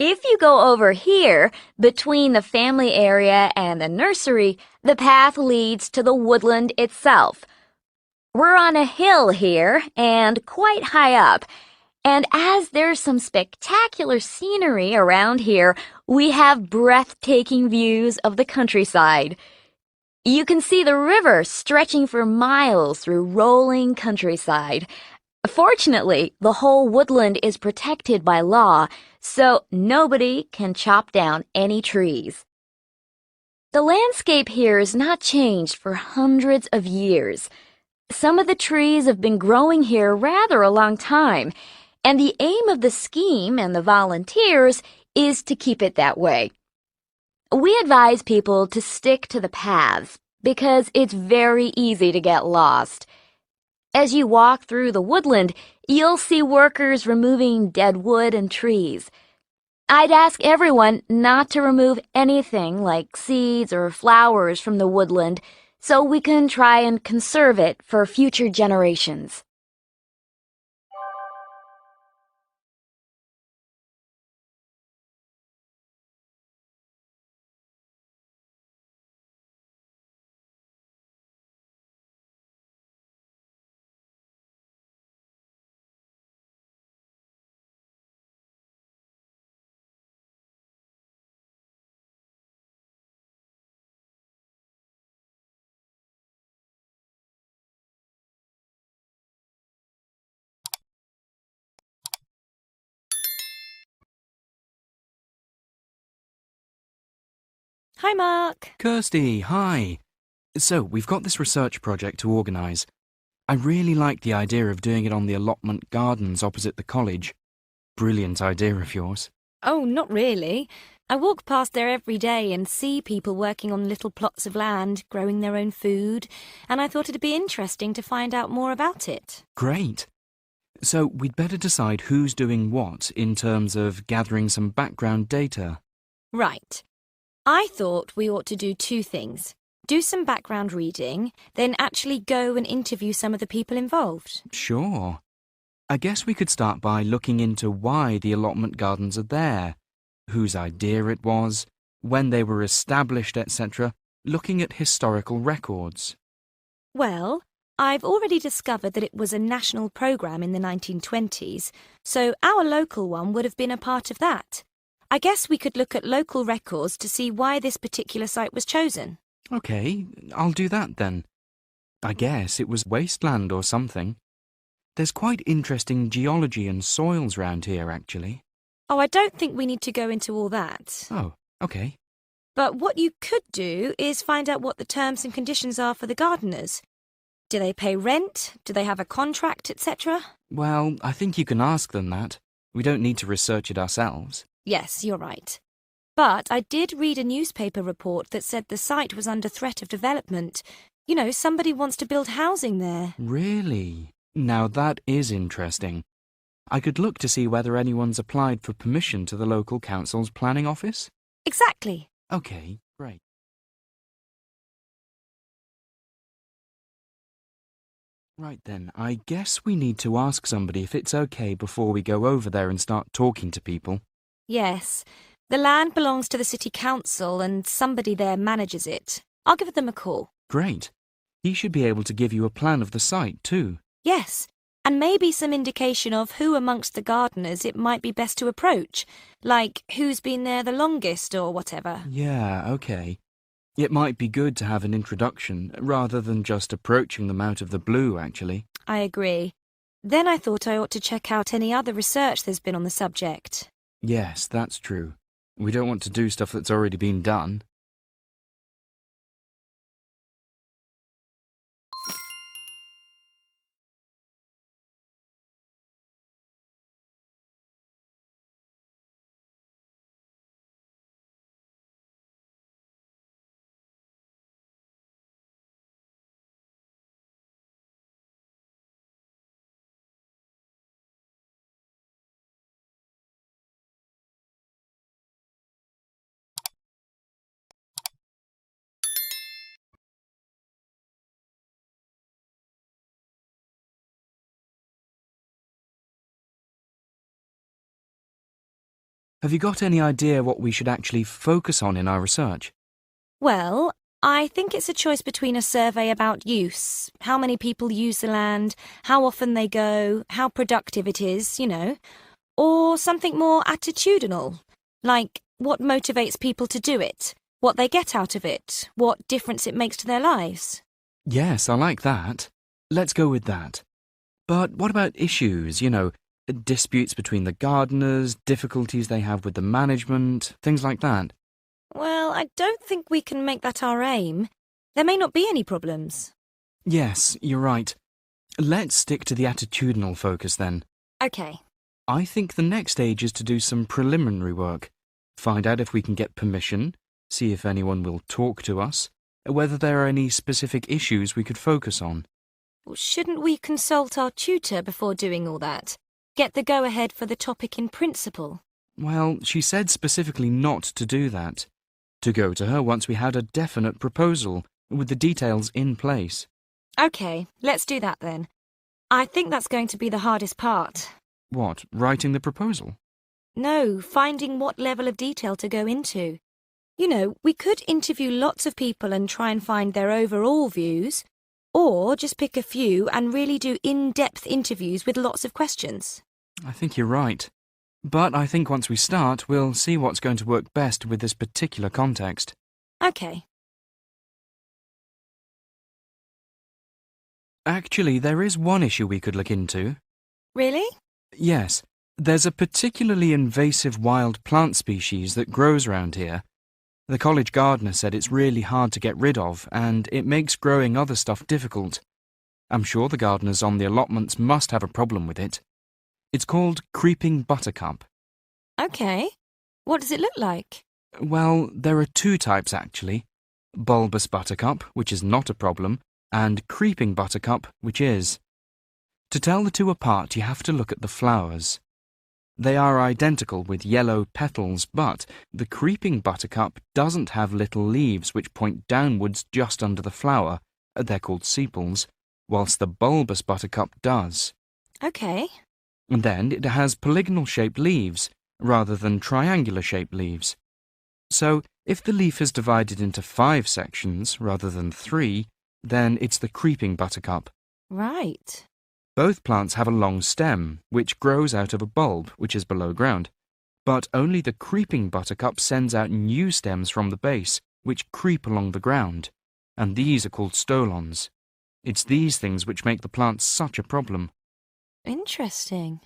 If you go over here, between the family area and the nursery, the path leads to the woodland itself. We're on a hill here and quite high up, and as there's some spectacular scenery around here, we have breathtaking views of the countryside. You can see the river stretching for miles through rolling countryside. Fortunately, the whole woodland is protected by law, so nobody can chop down any trees. The landscape here is not changed for hundreds of years. Some of the trees have been growing here rather a long time, and the aim of the scheme and the volunteers is to keep it that way. We advise people to stick to the paths because it's very easy to get lost. As you walk through the woodland, you'll see workers removing dead wood and trees. I'd ask everyone not to remove anything like seeds or flowers from the woodland so we can try and conserve it for future generations. Hi, Mark. Kirsty, hi. So, we've got this research project to organise. I really like the idea of doing it on the allotment gardens opposite the college. Brilliant idea of yours. Oh, not really. I walk past there every day and see people working on little plots of land, growing their own food, and I thought it'd be interesting to find out more about it. Great. So, we'd better decide who's doing what in terms of gathering some background data. Right. I thought we ought to do two things. Do some background reading, then actually go and interview some of the people involved. Sure. I guess we could start by looking into why the allotment gardens are there, whose idea it was, when they were established, etc., looking at historical records. Well, I've already discovered that it was a national programme in the 1920s, so our local one would have been a part of that. I guess we could look at local records to see why this particular site was chosen. OK, I'll do that then. I guess it was wasteland or something. There's quite interesting geology and soils round here, actually. Oh, I don't think we need to go into all that. Oh, OK. But what you could do is find out what the terms and conditions are for the gardeners. Do they pay rent? Do they have a contract, etc.? Well, I think you can ask them that. We don't need to research it ourselves. Yes, you're right. But I did read a newspaper report that said the site was under threat of development. You know, somebody wants to build housing there. Really? Now that is interesting. I could look to see whether anyone's applied for permission to the local council's planning office. Exactly. OK, great. Right then, I guess we need to ask somebody if it's OK before we go over there and start talking to people. Yes. The land belongs to the city council and somebody there manages it. I'll give them a call. Great. He should be able to give you a plan of the site too. Yes, and maybe some indication of who amongst the gardeners it might be best to approach, like who's been there the longest or whatever. Yeah, OK. It might be good to have an introduction rather than just approaching them out of the blue, actually. I agree. Then I thought I ought to check out any other research there's been on the subject. Yes, that's true. We don't want to do stuff that's already been done. Have you got any idea what we should actually focus on in our research? Well, I think it's a choice between a survey about use, how many people use the land, how often they go, how productive it is, or something more attitudinal, like what motivates people to do it, what they get out of it, what difference it makes to their lives. Yes, I like that. Let's go with that. But what about issues, disputes between the gardeners, difficulties they have with the management, things like that? Well, I don't think we can make that our aim. There may not be any problems. Yes, you're right. Let's stick to the attitudinal focus then. OK. I think the next stage is to do some preliminary work. Find out if we can get permission, see if anyone will talk to us, whether there are any specific issues we could focus on. Well, shouldn't we consult our tutor before doing all that? Get the go-ahead for the topic in principle? Well, she said specifically not to do that. To go to her once we had a definite proposal, with the details in place. OK, let's do that then. I think that's going to be the hardest part. What, writing the proposal? No, finding what level of detail to go into. We could interview lots of people and try and find their overall views, or just pick a few and really do in-depth interviews with lots of questions. I think you're right. But I think once we start, we'll see what's going to work best with this particular context. OK. Actually, there is one issue we could look into. Really? Yes, there's a particularly invasive wild plant species that grows around here. The college gardener said it's really hard to get rid of, and it makes growing other stuff difficult. I'm sure the gardeners on the allotments must have a problem with it. It's called creeping buttercup. OK. What does it look like? Well, there are two types actually. Bulbous buttercup, which is not a problem, and creeping buttercup, which is. To tell the two apart, you have to look at the flowers. They are identical with yellow petals, but the creeping buttercup doesn't have little leaves which point downwards just under the flower. They're called sepals, whilst the bulbous buttercup does. OK. And then it has polygonal-shaped leaves, rather than triangular-shaped leaves. So, if the leaf is divided into 5 sections, rather than 3, then it's the creeping buttercup. Right. Both plants have a long stem, which grows out of a bulb, which is below ground. But only the creeping buttercup sends out new stems from the base, which creep along the ground. And these are called stolons. It's these things which make the plants such a problem. Interesting.